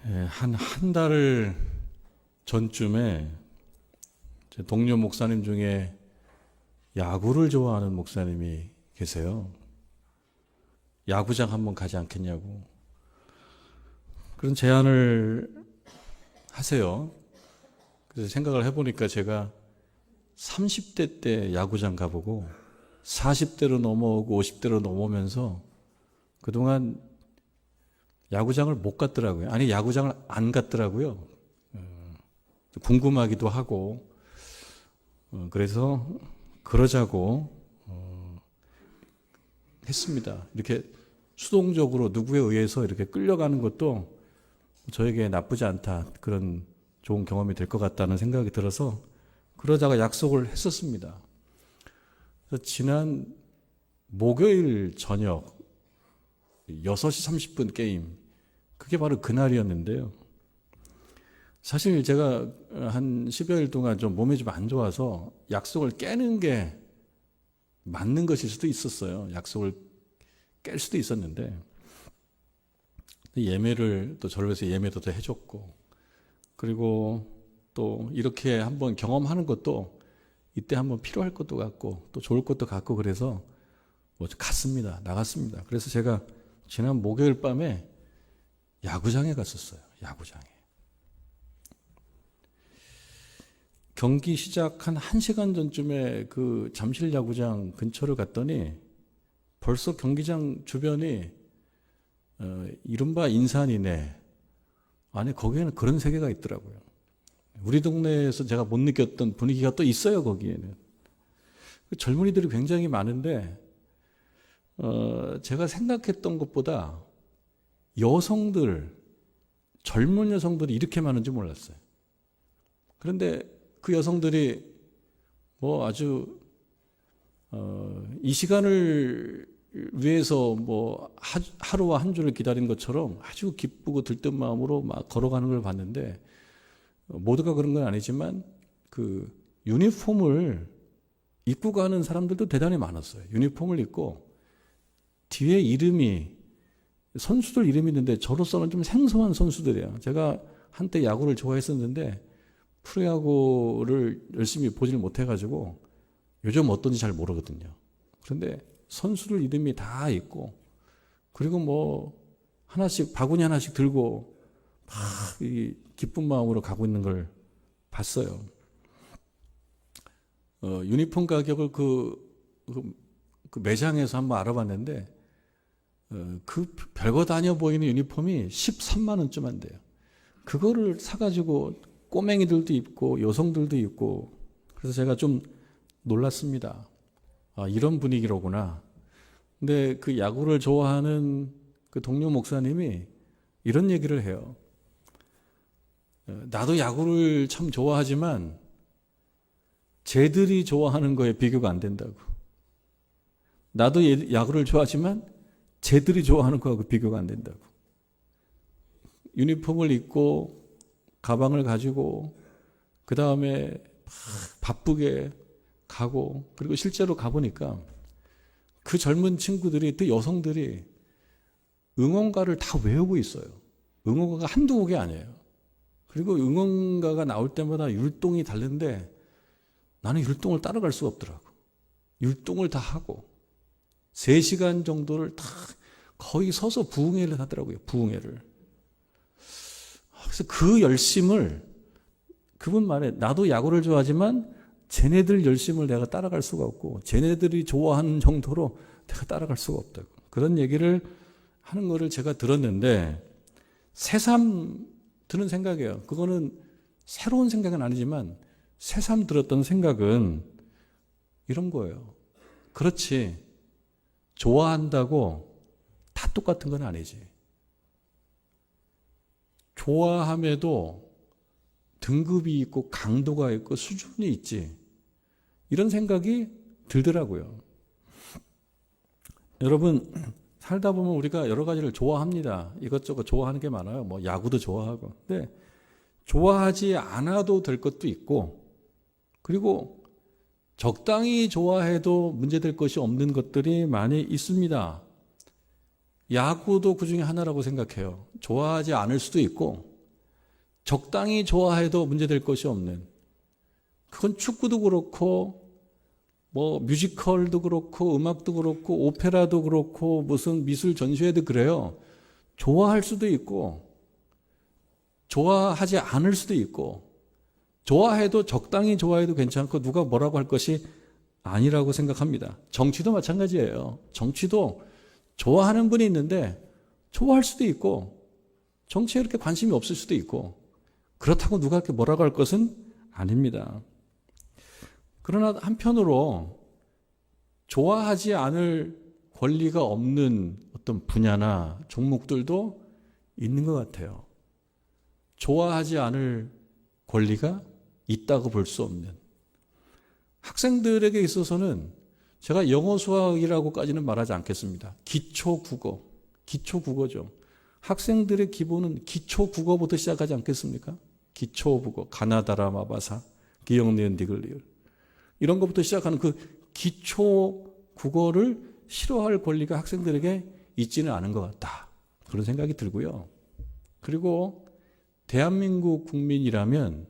한 달 전쯤에 제 동료 목사님 중에 야구를 좋아하는 목사님이 계세요. 야구장 한번 가지 않겠냐고 그런 제안을 하세요. 그래서 생각을 해보니까 제가 30대 때 야구장 가보고 40대로 넘어오고 50대로 넘어오면서 그동안 야구장을 못 갔더라고요. 아니, 야구장을 안 갔더라고요. 궁금하기도 하고, 그래서 그러자고 했습니다. 이렇게 수동적으로 누구에 의해서 이렇게 끌려가는 것도 저에게 나쁘지 않다. 그런 좋은 경험이 될 것 같다는 생각이 들어서 그러자가 약속을 했었습니다. 그래서 지난 목요일 저녁 6시 30분 게임, 그게 바로 그날이었는데요. 사실 제가 한 10여일 동안 좀 몸이 좀 안 좋아서 약속을 깨는 게 맞는 것일 수도 있었어요. 약속을 깰 수도 있었는데, 예매를 또 저를 위해서 예매도 더 해줬고, 그리고 또 이렇게 한번 경험하는 것도 이때 한번 필요할 것도 같고 또 좋을 것도 같고, 그래서 갔습니다. 나갔습니다. 그래서 제가 지난 목요일 밤에 야구장에 갔었어요. 야구장에. 경기 시작 한 1시간 전쯤에 그 잠실 야구장 근처를 갔더니 벌써 경기장 주변이 이른바 인산이네. 안에 거기에는 그런 세계가 있더라고요. 우리 동네에서 제가 못 느꼈던 분위기가 또 있어요, 거기에는. 젊은이들이 굉장히 많은데, 제가 생각했던 것보다 여성들, 젊은 여성들이 이렇게 많은지 몰랐어요. 그런데 그 여성들이 아주 이 시간을 위해서 하루와 한 주를 기다린 것처럼 아주 기쁘고 들뜬 마음으로 막 걸어가는 걸 봤는데, 모두가 그런 건 아니지만 그 유니폼을 입고 가는 사람들도 대단히 많았어요. 유니폼을 입고 뒤에 이름이, 선수들 이름이 있는데 저로서는 좀 생소한 선수들이에요. 제가 한때 야구를 좋아했었는데 프로야구를 열심히 보질 못해가지고 요즘 어떤지 잘 모르거든요. 그런데 선수들 이름이 다 있고, 그리고 하나씩, 바구니 하나씩 들고 막 기쁜 마음으로 가고 있는 걸 봤어요. 유니폼 가격을 그 매장에서 한번 알아봤는데, 그 별거 다 아니어 보이는 유니폼이 13만 원쯤 한대요. 그거를 사가지고 꼬맹이들도 입고 여성들도 입고, 그래서 제가 좀 놀랐습니다. 이런 분위기로구나. 근데 그 야구를 좋아하는 그 동료 목사님이 이런 얘기를 해요. 나도 야구를 참 좋아하지만 쟤들이 좋아하는 거에 비교가 안 된다고. 나도 야구를 좋아하지만 쟤들이 좋아하는 거하고 비교가 안 된다고. 유니폼을 입고 가방을 가지고 그 다음에 바쁘게 가고, 그리고 실제로 가보니까 그 젊은 친구들이, 또 여성들이 응원가를 다 외우고 있어요. 응원가가 한두 곡이 아니에요. 그리고 응원가가 나올 때마다 율동이 다른데 나는 율동을 따라갈 수가 없더라고. 율동을 다 하고 3시간 정도를 다 거의 서서 부흥회를 하더라고요. 부흥회를. 그래서 그 열심을, 그분 말에 나도 야구를 좋아하지만 쟤네들 열심을 내가 따라갈 수가 없고 쟤네들이 좋아하는 정도로 내가 따라갈 수가 없다고, 그런 얘기를 하는 거를 제가 들었는데, 새삼 드는 생각이에요. 그거는 새로운 생각은 아니지만 새삼 들었던 생각은 이런 거예요. 그렇지, 좋아한다고 다 똑같은 건 아니지. 좋아함에도 등급이 있고 강도가 있고 수준이 있지. 이런 생각이 들더라고요. 여러분, 살다 보면 우리가 여러 가지를 좋아합니다. 이것저것 좋아하는 게 많아요. 야구도 좋아하고. 근데 좋아하지 않아도 될 것도 있고, 그리고 적당히 좋아해도 문제될 것이 없는 것들이 많이 있습니다. 야구도 그 중에 하나라고 생각해요. 좋아하지 않을 수도 있고 적당히 좋아해도 문제될 것이 없는, 그건 축구도 그렇고 뭐 뮤지컬도 그렇고 음악도 그렇고 오페라도 그렇고 무슨 미술 전시회도 그래요. 좋아할 수도 있고 좋아하지 않을 수도 있고, 좋아해도 적당히 좋아해도 괜찮고 누가 뭐라고 할 것이 아니라고 생각합니다. 정치도 마찬가지예요. 정치도 좋아하는 분이 있는데 좋아할 수도 있고 정치에 그렇게 관심이 없을 수도 있고, 그렇다고 누가 그렇게 뭐라고 할 것은 아닙니다. 그러나 한편으로 좋아하지 않을 권리가 없는 어떤 분야나 종목들도 있는 것 같아요. 좋아하지 않을 권리가 있다고 볼 수 없는. 학생들에게 있어서는 제가 영어 수학이라고까지는 말하지 않겠습니다. 기초국어죠. 학생들의 기본은 기초국어부터 시작하지 않겠습니까? 기초국어, 가나다라 마바사, 기억니은 디글리을, 이런 것부터 시작하는 그 기초국어를 싫어할 권리가 학생들에게 있지는 않은 것 같다, 그런 생각이 들고요. 그리고 대한민국 국민이라면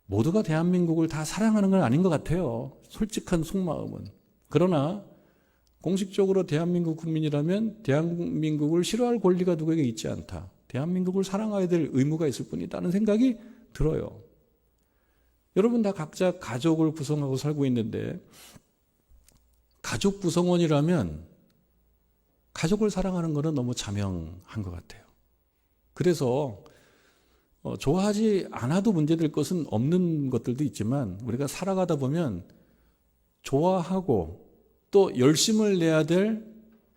모두가 대한민국을 다 사랑하는 건 아닌 것 같아요. 솔직한 속마음은. 그러나 공식적으로 대한민국 국민이라면 대한민국을 싫어할 권리가 누구에게 있지 않다. 대한민국을 사랑해야 될 의무가 있을 뿐이다는 생각이 들어요. 여러분 다 각자 가족을 구성하고 살고 있는데, 가족 구성원이라면 가족을 사랑하는 것은 너무 자명한 것 같아요. 그래서 좋아하지 않아도 문제될 것은 없는 것들도 있지만, 우리가 살아가다 보면 좋아하고 또 열심을 내야 될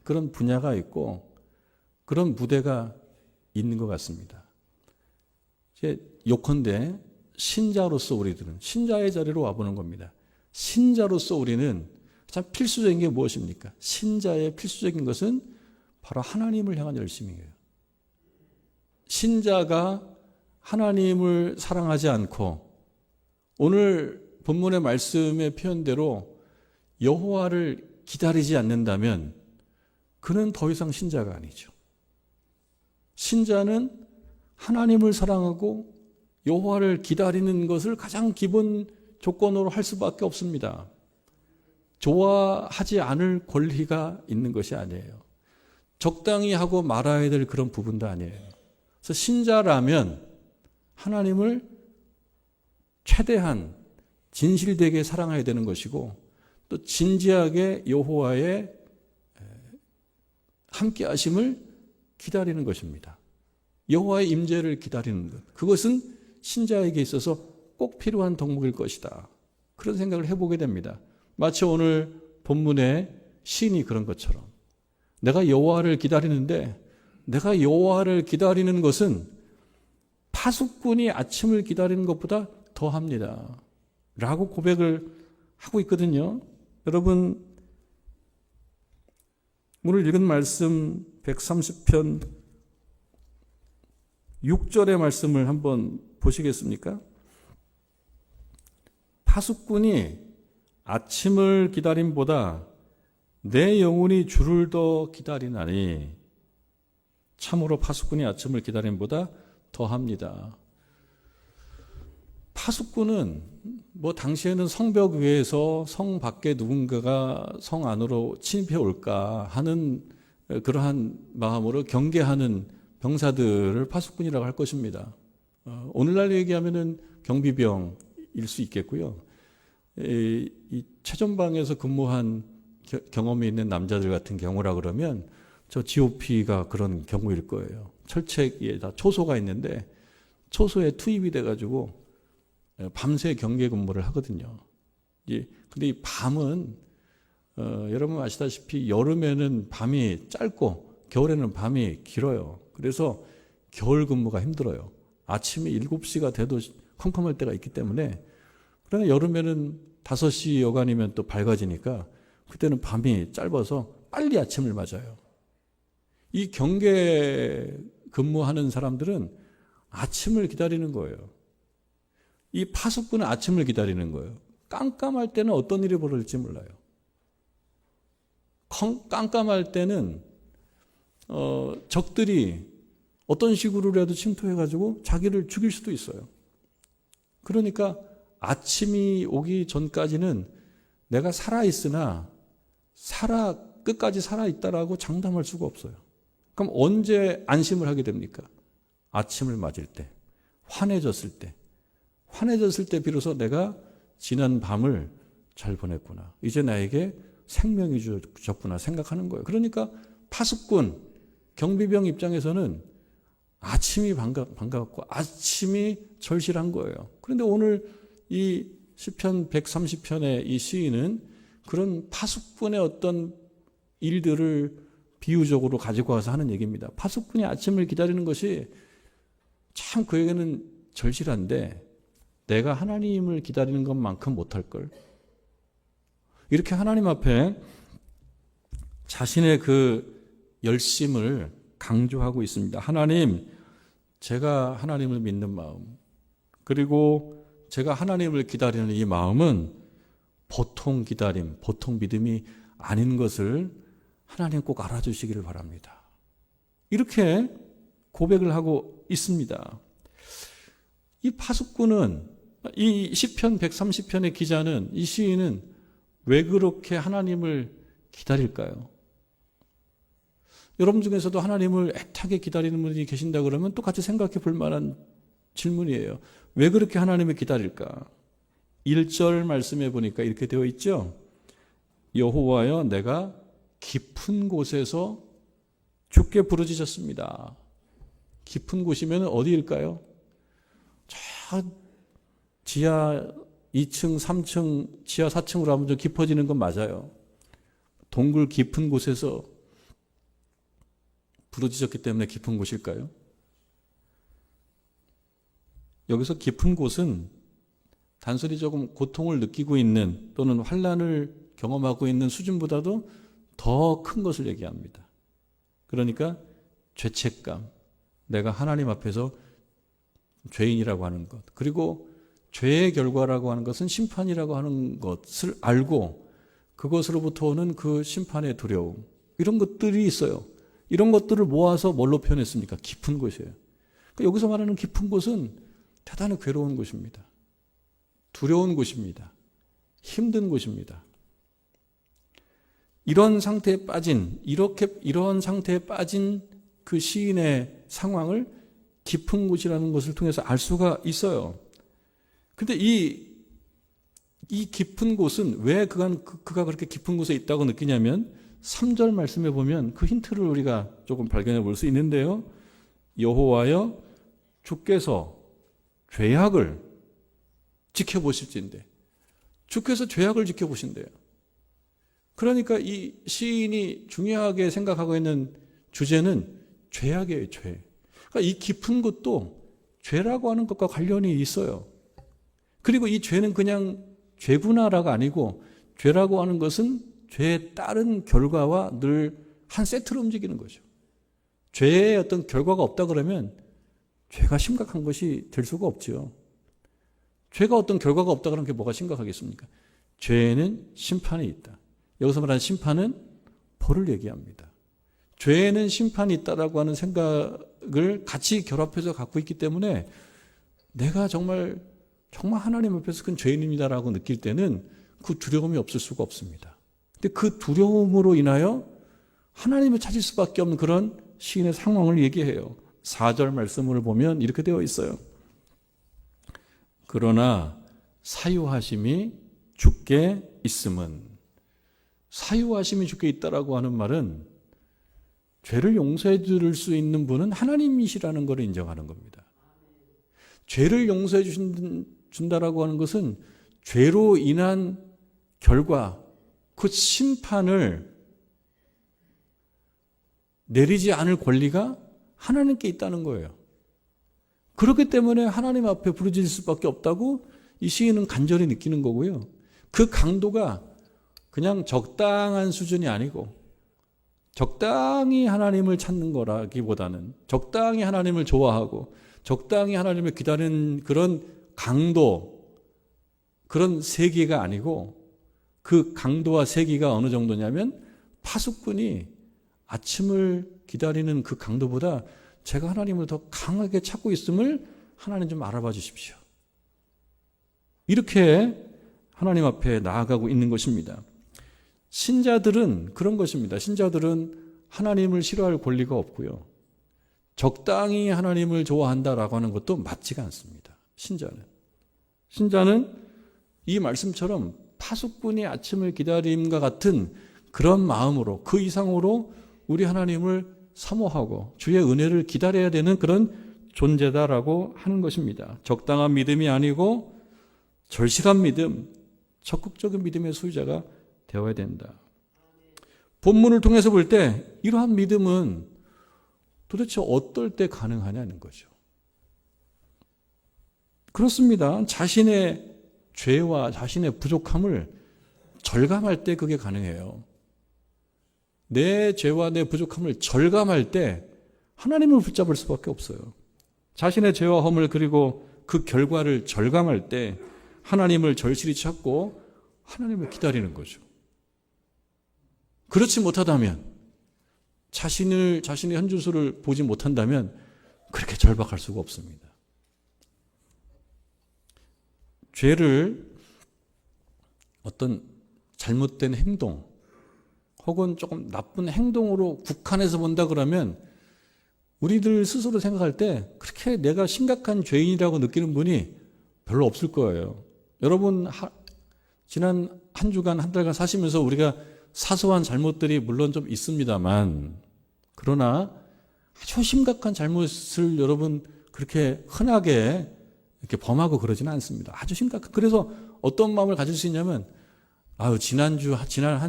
그런 분야가 있고 그런 무대가 있는 것 같습니다. 요컨대 신자로서 우리들은 신자의 자리로 와보는 겁니다. 신자로서 우리는 참 필수적인 게 무엇입니까? 신자의 필수적인 것은 바로 하나님을 향한 열심이에요. 신자가 하나님을 사랑하지 않고 오늘 본문의 말씀의 표현대로 여호와를 기다리지 않는다면 그는 더 이상 신자가 아니죠. 신자는 하나님을 사랑하고 여호와를 기다리는 것을 가장 기본 조건으로 할 수밖에 없습니다. 좋아하지 않을 권리가 있는 것이 아니에요. 적당히 하고 말아야 될 그런 부분도 아니에요. 그래서 신자라면 하나님을 최대한 진실되게 사랑해야 되는 것이고, 또 진지하게 여호와의 함께 하심을 기다리는 것입니다. 여호와의 임재를 기다리는 것, 그것은 신자에게 있어서 꼭 필요한 덕목일 것이다, 그런 생각을 해보게 됩니다. 마치 오늘 본문의 시인이 그런 것처럼, 내가 여호와를 기다리는데 내가 여호와를 기다리는 것은 파수꾼이 아침을 기다리는 것보다 더합니다 라고 고백을 하고 있거든요. 여러분, 오늘 읽은 말씀 130편 6절의 말씀을 한번 보시겠습니까? 파수꾼이 아침을 기다림보다 내 영혼이 주를 더 기다리나니, 참으로 파수꾼이 아침을 기다림보다 더합니다. 파수꾼은 뭐 당시에는 성벽 위에서 성 밖에 누군가가 성 안으로 침입해 올까 하는 그러한 마음으로 경계하는 병사들을 파수꾼이라고 할 것입니다. 오늘날 얘기하면은 경비병일 수 있겠고요. 이 최전방에서 근무한 경험이 있는 남자들 같은 경우라 그러면 저 GOP가 그런 경우일 거예요. 철책에다 초소가 있는데 초소에 투입이 돼가지고 밤새 경계 근무를 하거든요. 근데 이 밤은 여러분 아시다시피 여름에는 밤이 짧고 겨울에는 밤이 길어요. 그래서 겨울 근무가 힘들어요. 아침에 7시가 돼도 컴컴할 때가 있기 때문에. 그러나 여름에는 5시 여간이면 또 밝아지니까 그때는 밤이 짧아서 빨리 아침을 맞아요. 이 경계 근무하는 사람들은 아침을 기다리는 거예요. 이 파수꾼은 아침을 기다리는 거예요. 깜깜할 때는 어떤 일이 벌어질지 몰라요. 깜깜할 때는 적들이 어떤 식으로라도 침투해가지고 자기를 죽일 수도 있어요. 그러니까 아침이 오기 전까지는 내가 살아있으나 끝까지 살아있다라고 장담할 수가 없어요. 그럼 언제 안심을 하게 됩니까? 아침을 맞을 때, 환해졌을 때 비로소 내가 지난 밤을 잘 보냈구나. 이제 나에게 생명이 주셨구나 생각하는 거예요. 그러니까 파수꾼, 경비병 입장에서는 아침이 반가웠고 아침이 절실한 거예요. 그런데 오늘 이 시편 130편의 이 시인은 그런 파수꾼의 어떤 일들을 비유적으로 가지고 와서 하는 얘기입니다. 파수꾼이 아침을 기다리는 것이 참 그에게는 절실한데 내가 하나님을 기다리는 것만큼 못할걸. 이렇게 하나님 앞에 자신의 그 열심을 강조하고 있습니다. 하나님, 제가 하나님을 믿는 마음, 그리고 제가 하나님을 기다리는 이 마음은 보통 기다림, 보통 믿음이 아닌 것을 하나님 꼭 알아주시기를 바랍니다. 이렇게 고백을 하고 있습니다. 이 파수꾼은, 이 시편 130편의 기자는, 이 시인은 왜 그렇게 하나님을 기다릴까요? 여러분 중에서도 하나님을 애타게 기다리는 분이 계신다 그러면 똑같이 생각해 볼 만한 질문이에요. 왜 그렇게 하나님을 기다릴까? 1절 말씀해 보니까 이렇게 되어 있죠. 여호와여, 내가 깊은 곳에서 주께 부르짖었습니다. 깊은 곳이면 어디일까요? 저 지하 2층, 3층, 지하 4층으로 하면 좀 깊어지는 건 맞아요. 동굴 깊은 곳에서 부르짖었기 때문에 깊은 곳일까요? 여기서 깊은 곳은 단순히 조금 고통을 느끼고 있는 또는 환난을 경험하고 있는 수준보다도 더 큰 것을 얘기합니다. 그러니까 죄책감, 내가 하나님 앞에서 죄인이라고 하는 것, 그리고 죄의 결과라고 하는 것은 심판이라고 하는 것을 알고 그것으로부터 오는 그 심판의 두려움, 이런 것들이 있어요. 이런 것들을 모아서 뭘로 표현했습니까? 깊은 곳이에요. 그러니까 여기서 말하는 깊은 곳은 대단히 괴로운 곳입니다. 두려운 곳입니다. 힘든 곳입니다. 이런 상태에 빠진 그 시인의 상황을 깊은 곳이라는 것을 통해서 알 수가 있어요. 근데 이 깊은 곳은 왜 그가 그렇게 깊은 곳에 있다고 느끼냐면 3절 말씀에 보면 그 힌트를 우리가 조금 발견해 볼 수 있는데요. 여호와여, 주께서 죄악을 지켜보실진데, 주께서 죄악을 지켜보신대요. 그러니까 이 시인이 중요하게 생각하고 있는 주제는 죄악이에요, 죄. 그러니까 이 깊은 곳도 죄라고 하는 것과 관련이 있어요. 그리고 이 죄는 그냥 죄구나라가 아니고 죄라고 하는 것은 죄에 따른 결과와 늘 한 세트로 움직이는 거죠. 죄의 어떤 결과가 없다 그러면 죄가 심각한 것이 될 수가 없죠. 죄가 어떤 결과가 없다 그러면 그게 뭐가 심각하겠습니까? 죄에는 심판이 있다. 여기서 말하는 심판은 벌을 얘기합니다. 죄에는 심판이 있다라고 하는 생각을 같이 결합해서 갖고 있기 때문에 내가 정말 하나님 앞에서 큰 죄인입니다라고 느낄 때는 그 두려움이 없을 수가 없습니다. 근데 그 두려움으로 인하여 하나님을 찾을 수밖에 없는 그런 시인의 상황을 얘기해요. 4절 말씀을 보면 이렇게 되어 있어요. 그러나 사유하심이 주께 있음은, 사유하심이 주께 있다라고 하는 말은 죄를 용서해 줄 수 있는 분은 하나님이시라는 것을 인정하는 겁니다. 죄를 용서해 준다라고 하는 것은 죄로 인한 결과, 그 심판을 내리지 않을 권리가 하나님께 있다는 거예요. 그렇기 때문에 하나님 앞에 부르짖을 수밖에 없다고 이 시인은 간절히 느끼는 거고요. 그 강도가 그냥 적당한 수준이 아니고 적당히 하나님을 찾는 거라기보다는 적당히 하나님을 좋아하고 적당히 하나님을 기다리는 그런 강도, 그런 세기가 아니고 그 강도와 세기가 어느 정도냐면 파수꾼이 아침을 기다리는 그 강도보다 제가 하나님을 더 강하게 찾고 있음을 하나님 좀 알아봐 주십시오. 이렇게 하나님 앞에 나아가고 있는 것입니다. 신자들은 그런 것입니다. 신자들은 하나님을 싫어할 권리가 없고요. 적당히 하나님을 좋아한다라고 하는 것도 맞지가 않습니다. 신자는 이 말씀처럼 파수꾼이 아침을 기다림과 같은 그런 마음으로, 그 이상으로 우리 하나님을 사모하고 주의 은혜를 기다려야 되는 그런 존재다라고 하는 것입니다. 적당한 믿음이 아니고 절실한 믿음, 적극적인 믿음의 소유자가 되어야 된다. 본문을 통해서 볼 때 이러한 믿음은 도대체 어떨 때 가능하냐는 거죠. 그렇습니다. 자신의 죄와 자신의 부족함을 절감할 때 그게 가능해요. 내 죄와 내 부족함을 절감할 때 하나님을 붙잡을 수밖에 없어요. 자신의 죄와 허물 그리고 그 결과를 절감할 때 하나님을 절실히 찾고 하나님을 기다리는 거죠. 그렇지 못하다면 자신의 현주소를 보지 못한다면 그렇게 절박할 수가 없습니다. 죄를 어떤 잘못된 행동 혹은 조금 나쁜 행동으로 국한해서 본다 그러면 우리들 스스로 생각할 때 그렇게 내가 심각한 죄인이라고 느끼는 분이 별로 없을 거예요. 여러분 지난 한 주간 한 달간 사시면서 우리가 사소한 잘못들이 물론 좀 있습니다만 그러나 아주 심각한 잘못을 여러분 그렇게 흔하게 이렇게 범하고 그러지는 않습니다. 아주 심각한. 그래서 어떤 마음을 가질 수 있냐면 지난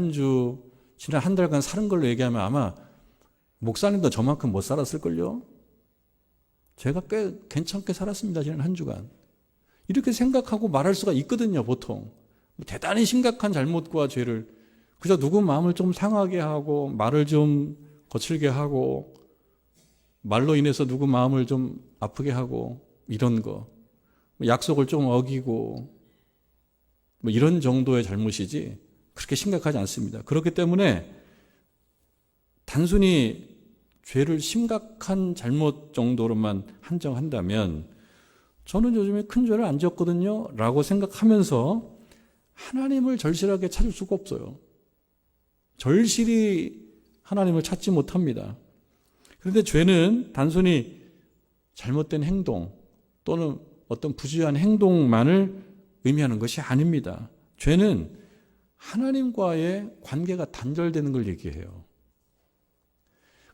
한 달간 사는 걸로 얘기하면 아마 목사님도 저만큼 못 살았을걸요. 제가 꽤 괜찮게 살았습니다. 지난 한 주간. 이렇게 생각하고 말할 수가 있거든요. 보통. 대단히 심각한 잘못과 죄를 그저 누구 마음을 좀 상하게 하고 말을 좀 거칠게 하고 말로 인해서 누구 마음을 좀 아프게 하고 이런 거 약속을 좀 어기고 이런 정도의 잘못이지 그렇게 심각하지 않습니다. 그렇기 때문에 단순히 죄를 심각한 잘못 정도로만 한정한다면 저는 요즘에 큰 죄를 안 지었거든요 라고 생각하면서 하나님을 절실하게 찾을 수가 없어요. 절실히 하나님을 찾지 못합니다. 그런데 죄는 단순히 잘못된 행동 또는 어떤 부주의한 행동만을 의미하는 것이 아닙니다. 죄는 하나님과의 관계가 단절되는 걸 얘기해요.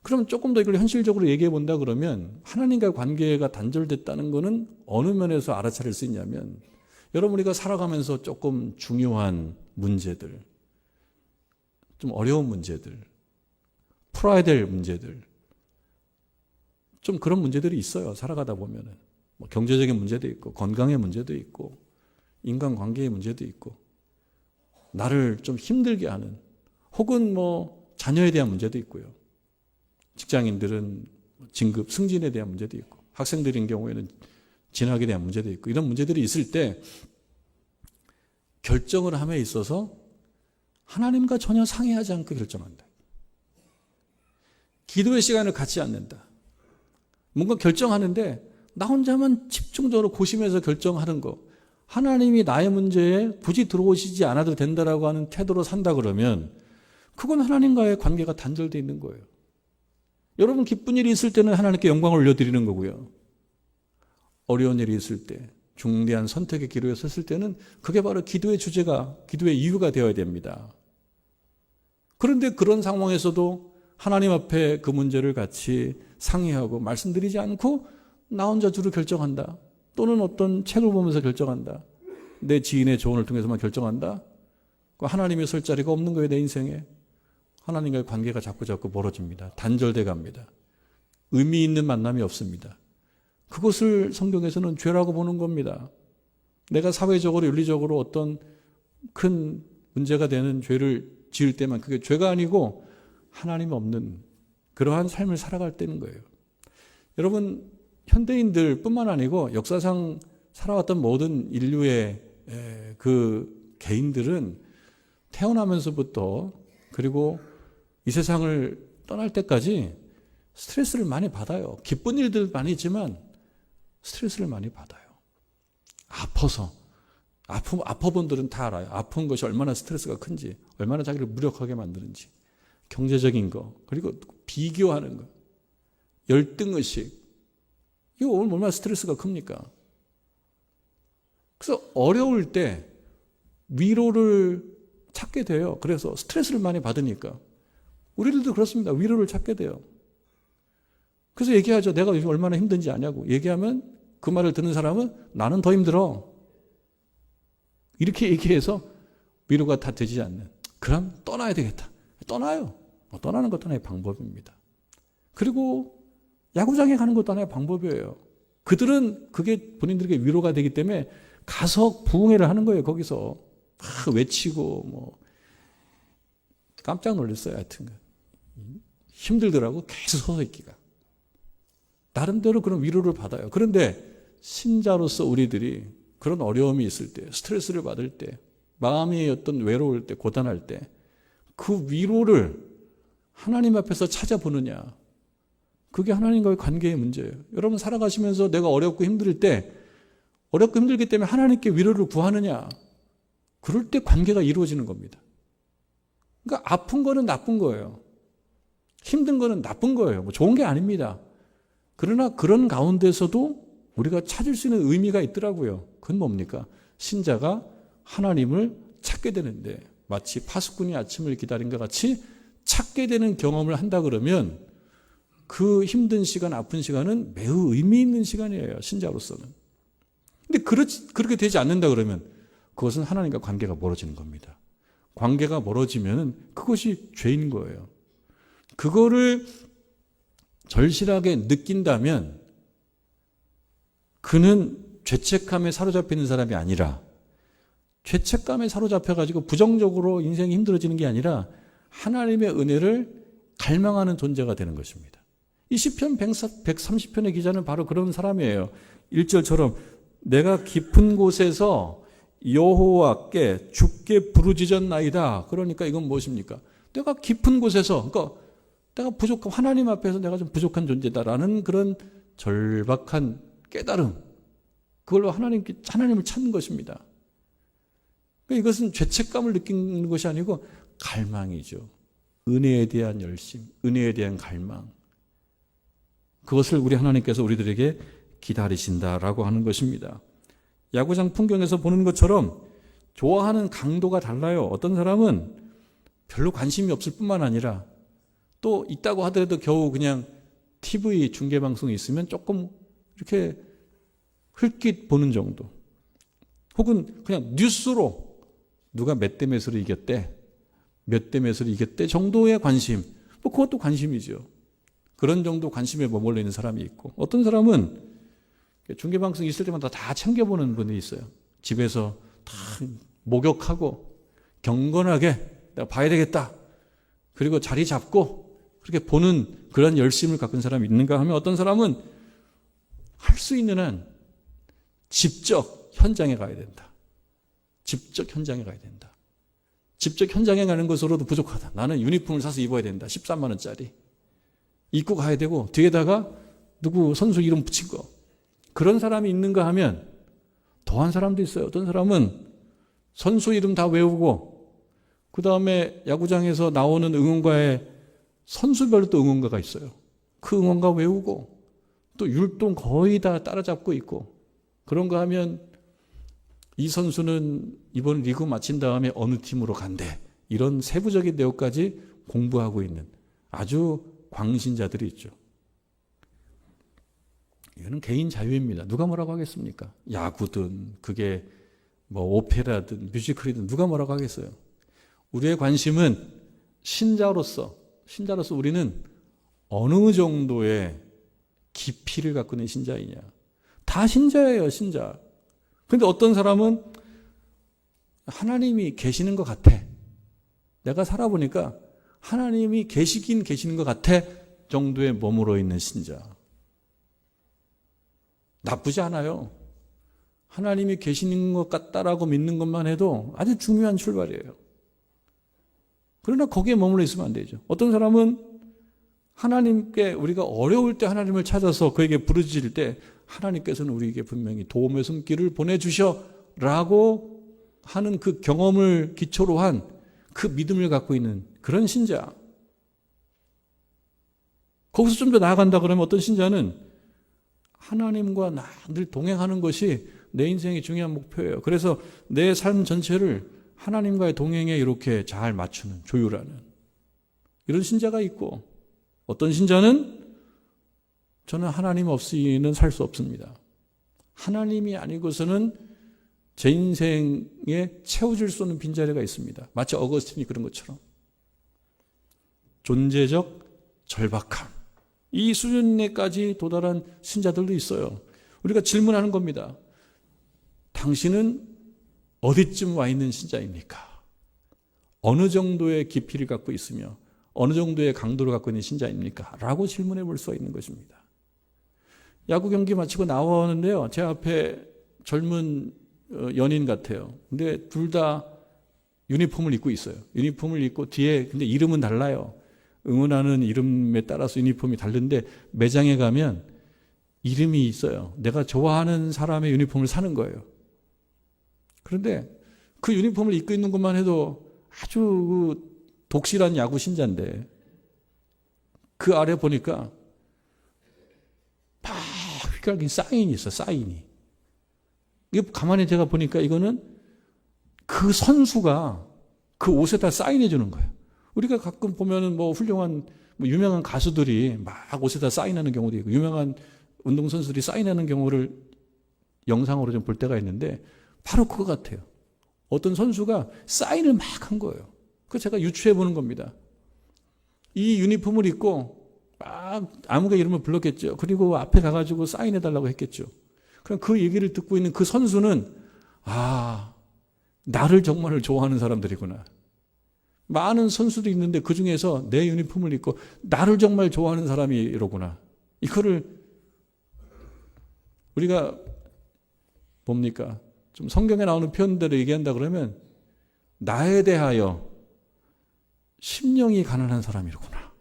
그럼 조금 더 이걸 현실적으로 얘기해 본다 그러면 하나님과의 관계가 단절됐다는 것은 어느 면에서 알아차릴 수 있냐면 여러분 우리가 살아가면서 조금 중요한 문제들, 좀 어려운 문제들, 풀어야 될 문제들, 좀 그런 문제들이 있어요. 살아가다 보면은 경제적인 문제도 있고 건강의 문제도 있고 인간관계의 문제도 있고 나를 좀 힘들게 하는 혹은 자녀에 대한 문제도 있고요. 직장인들은 진급, 승진에 대한 문제도 있고 학생들인 경우에는 진학에 대한 문제도 있고 이런 문제들이 있을 때 결정을 함에 있어서 하나님과 전혀 상의하지 않고 결정한다. 기도의 시간을 갖지 않는다. 뭔가 결정하는데 나 혼자만 집중적으로 고심해서 결정하는 거 하나님이 나의 문제에 굳이 들어오시지 않아도 된다라고 하는 태도로 산다 그러면 그건 하나님과의 관계가 단절되어 있는 거예요. 여러분 기쁜 일이 있을 때는 하나님께 영광을 올려드리는 거고요. 어려운 일이 있을 때 중대한 선택의 기로에 섰을 때는 그게 바로 기도의 주제가 기도의 이유가 되어야 됩니다. 그런데 그런 상황에서도 하나님 앞에 그 문제를 같이 상의하고 말씀드리지 않고 나 혼자 주로 결정한다. 또는 어떤 책을 보면서 결정한다. 내 지인의 조언을 통해서만 결정한다. 하나님의 설 자리가 없는 거예요. 내 인생에. 하나님과의 관계가 자꾸 멀어집니다. 단절돼 갑니다. 의미 있는 만남이 없습니다. 그것을 성경에서는 죄라고 보는 겁니다. 내가 사회적으로 윤리적으로 어떤 큰 문제가 되는 죄를 지을 때만 그게 죄가 아니고 하나님 없는 그러한 삶을 살아갈 때는 거예요. 여러분 현대인들 뿐만 아니고 역사상 살아왔던 모든 인류의 그 개인들은 태어나면서부터 그리고 이 세상을 떠날 때까지 스트레스를 많이 받아요. 기쁜 일들 많이 있지만 스트레스를 많이 받아요. 아파서. 아파본들은 다 알아요. 아픈 것이 얼마나 스트레스가 큰지, 얼마나 자기를 무력하게 만드는지. 경제적인 거, 그리고 비교하는 거, 열등의식. 이거 얼마나 스트레스가 큽니까? 그래서 어려울 때 위로를 찾게 돼요. 그래서 스트레스를 많이 받으니까. 우리들도 그렇습니다. 위로를 찾게 돼요. 그래서 얘기하죠. 내가 요즘 얼마나 힘든지 아냐고. 얘기하면 그 말을 듣는 사람은 나는 더 힘들어. 이렇게 얘기해서 위로가 다 되지 않는. 그럼 떠나야 되겠다. 떠나요. 떠나는 것도 하나의 방법입니다. 그리고 야구장에 가는 것도 하나의 방법이에요. 그들은 그게 본인들에게 위로가 되기 때문에 가서 부흥회를 하는 거예요. 거기서 막 외치고 깜짝 놀랐어요. 하여튼 힘들더라고. 계속 서서 있기가. 나름대로 그런 위로를 받아요. 그런데 신자로서 우리들이 그런 어려움이 있을 때, 스트레스를 받을 때, 마음이 어떤 외로울 때, 고단할 때 그 위로를 하나님 앞에서 찾아보느냐. 그게 하나님과의 관계의 문제예요. 여러분 살아가시면서 내가 어렵고 힘들 때, 어렵고 힘들기 때문에 하나님께 위로를 구하느냐. 그럴 때 관계가 이루어지는 겁니다. 그러니까 아픈 거는 나쁜 거예요. 힘든 거는 나쁜 거예요. 좋은 게 아닙니다. 그러나 그런 가운데서도 우리가 찾을 수 있는 의미가 있더라고요. 그건 뭡니까? 신자가 하나님을 찾게 되는데 마치 파수꾼이 아침을 기다린 것 같이 찾게 되는 경험을 한다 그러면 그 힘든 시간, 아픈 시간은 매우 의미 있는 시간이에요. 신자로서는. 근데 그렇게 되지 않는다 그러면 그것은 하나님과 관계가 멀어지는 겁니다. 관계가 멀어지면 그것이 죄인 거예요. 그거를 절실하게 느낀다면 그는 죄책감에 사로잡히는 사람이 아니라 죄책감에 사로잡혀가지고 부정적으로 인생이 힘들어지는 게 아니라 하나님의 은혜를 갈망하는 존재가 되는 것입니다. 이 시편 130편의 기자는 바로 그런 사람이에요. 1절처럼 내가 깊은 곳에서 여호와께 주께 부르짖었나이다. 그러니까 이건 무엇입니까? 내가 깊은 곳에서, 그러니까 내가 부족한, 하나님 앞에서 내가 좀 부족한 존재다라는 그런 절박한 깨달음. 그걸로 하나님을 찾는 것입니다. 그러니까 이것은 죄책감을 느끼는 것이 아니고 갈망이죠. 은혜에 대한 열심, 은혜에 대한 갈망. 그것을 우리 하나님께서 우리들에게 기다리신다라고 하는 것입니다. 야구장 풍경에서 보는 것처럼 좋아하는 강도가 달라요. 어떤 사람은 별로 관심이 없을 뿐만 아니라 또 있다고 하더라도 겨우 그냥 TV 중계방송이 있으면 조금 이렇게 흘낏 보는 정도. 혹은 그냥 뉴스로 누가 몇 대 몇으로 이겼대, 몇 대 몇으로 이겼대 정도의 관심. 그것도 관심이죠. 그런 정도 관심에 머물러 있는 사람이 있고, 어떤 사람은 중계방송 있을 때마다 다 챙겨보는 분이 있어요. 집에서 다 목욕하고 경건하게 내가 봐야 되겠다. 그리고 자리 잡고 그렇게 보는 그런 열심을 갖는 사람이 있는가 하면, 어떤 사람은 할 수 있는 한 직접 현장에 가야 된다. 직접 현장에 가야 된다. 직접 현장에 가는 것으로도 부족하다. 나는 유니폼을 사서 입어야 된다. 13만 원짜리. 입고 가야 되고 뒤에다가 누구 선수 이름 붙인 거. 그런 사람이 있는가 하면 더한 사람도 있어요. 어떤 사람은 선수 이름 다 외우고 그 다음에 야구장에서 나오는 응원가에 선수별로 또 응원가가 있어요. 그 응원가 외우고 또 율동 거의 다 따라잡고 있고, 그런가 하면 이 선수는 이번 리그 마친 다음에 어느 팀으로 간대. 이런 세부적인 내용까지 공부하고 있는 아주 광신자들이 있죠. 이거는 개인 자유입니다. 누가 뭐라고 하겠습니까? 야구든 그게 뭐 오페라든 뮤지컬이든 누가 뭐라고 하겠어요? 우리의 관심은 신자로서 우리는 어느 정도의 깊이를 갖고 있는 신자이냐. 다 신자예요, 신자. 그런데 어떤 사람은 하나님이 계시는 것 같아. 내가 살아보니까 하나님이 계시긴 계시는 것 같아 정도에 머물러 있는 신자. 나쁘지 않아요. 하나님이 계시는 것 같다라고 믿는 것만 해도 아주 중요한 출발이에요. 그러나 거기에 머물러 있으면 안 되죠. 어떤 사람은 하나님께 우리가 어려울 때 하나님을 찾아서 그에게 부르짖을 때 하나님께서는 우리에게 분명히 도움의 손길을 보내주셔라고 하는 그 경험을 기초로 한 그 믿음을 갖고 있는 그런 신자. 거기서 좀 더 나아간다 그러면 어떤 신자는 하나님과 늘 동행하는 것이 내 인생의 중요한 목표예요. 그래서 내 삶 전체를 하나님과의 동행에 이렇게 잘 맞추는, 조율하는 이런 신자가 있고, 어떤 신자는 저는 하나님 없이는 살 수 없습니다. 하나님이 아니고서는 제 인생에 채워질 수 없는 빈자리가 있습니다. 마치 어거스틴이 그런 것처럼. 존재적 절박함. 이 수준에까지 도달한 신자들도 있어요. 우리가 질문하는 겁니다. 당신은 어디쯤 와 있는 신자입니까? 어느 정도의 깊이를 갖고 있으며 어느 정도의 강도를 갖고 있는 신자입니까? 라고 질문해 볼 수가 있는 것입니다. 야구 경기 마치고 나오는데요, 제 앞에 젊은 연인 같아요. 근데 둘 다 유니폼을 입고 있어요. 유니폼을 입고 뒤에 근데 이름은 달라요. 응원하는 이름에 따라서 유니폼이 다른데 매장에 가면 이름이 있어요. 내가 좋아하는 사람의 유니폼을 사는 거예요. 그런데 그 유니폼을 입고 있는 것만 해도 아주 독실한 야구 신자인데 그 아래 보니까 막 휘갈긴 사인이 있어, 사인이. 이게 가만히 제가 보니까 이거는 그 선수가 그 옷에다 사인해 주는 거예요. 우리가 가끔 보면은 뭐 훌륭한 유명한 가수들이 막 옷에다 사인하는 경우도 있고 유명한 운동선수들이 사인하는 경우를 영상으로 좀 볼 때가 있는데 바로 그거 같아요. 어떤 선수가 사인을 막 한 거예요. 그래서 제가 유추해 보는 겁니다. 이 유니폼을 입고 막 아무가 이름을 불렀겠죠. 그리고 앞에 가가지고 사인해 달라고 했겠죠. 그럼 그 얘기를 듣고 있는 그 선수는 나를 정말 좋아하는 사람들이구나. 많은 선수도 있는데 그 중에서 내 유니폼을 입고 나를 정말 좋아하는 사람이 이러구나. 이거를 우리가 뭡니까? 좀 성경에 나오는 표현대로 얘기한다 그러면 나에 대하여 심령이 가난한 사람이로구나.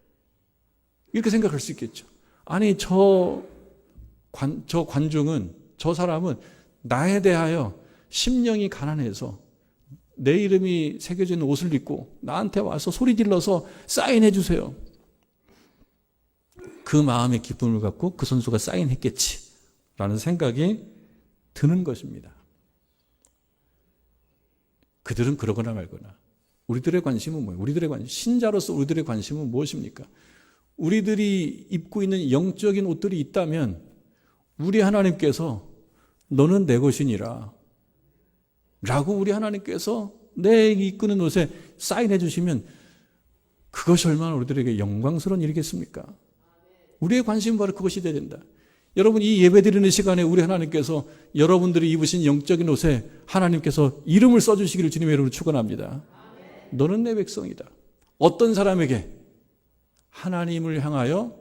이렇게 생각할 수 있겠죠. 아니 저 관중은, 저 사람은 나에 대하여 심령이 가난해서 내 이름이 새겨져 있는 옷을 입고 나한테 와서 소리 질러서 사인해 주세요. 그 마음의 기쁨을 갖고 그 선수가 사인했겠지 라는 생각이 드는 것입니다. 그들은 그러거나 말거나. 우리들의 관심은 뭐예요? 우리들의 관심, 신자로서 우리들의 관심은 무엇입니까? 우리들이 입고 있는 영적인 옷들이 있다면 우리 하나님께서 너는 내 것이니라 라고 우리 하나님께서 내 이끄는 옷에 사인해 주시면 그것이 얼마나 우리들에게 영광스러운 일이겠습니까? 우리의 관심은 바로 그것이 되어야 된다. 여러분, 이 예배드리는 시간에 우리 하나님께서 여러분들이 입으신 영적인 옷에 하나님께서 이름을 써주시기를 주님의 이름으로 축원합니다. 너는 내 백성이다. 어떤 사람에게? 하나님을 향하여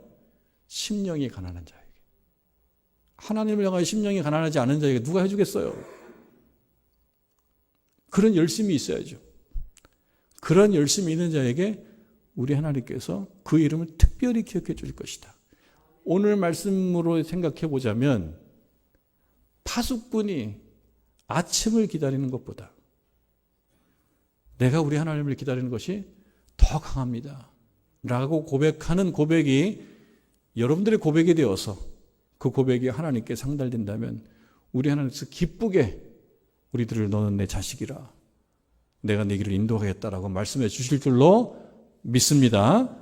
심령이 가난한 자에게. 하나님을 향하여 심령이 가난하지 않은 자에게 누가 해주겠어요? 그런 열심이 있어야죠. 그런 열심이 있는 자에게 우리 하나님께서 그 이름을 특별히 기억해 줄 것이다. 오늘 말씀으로 생각해 보자면 파수꾼이 아침을 기다리는 것보다 내가 우리 하나님을 기다리는 것이 더 강합니다 라고 고백하는 고백이 여러분들의 고백이 되어서 그 고백이 하나님께 상달된다면 우리 하나님께서 기쁘게 우리들을 너는 내 자식이라 내가 네 길을 인도하겠다라고 말씀해 주실 줄로 믿습니다.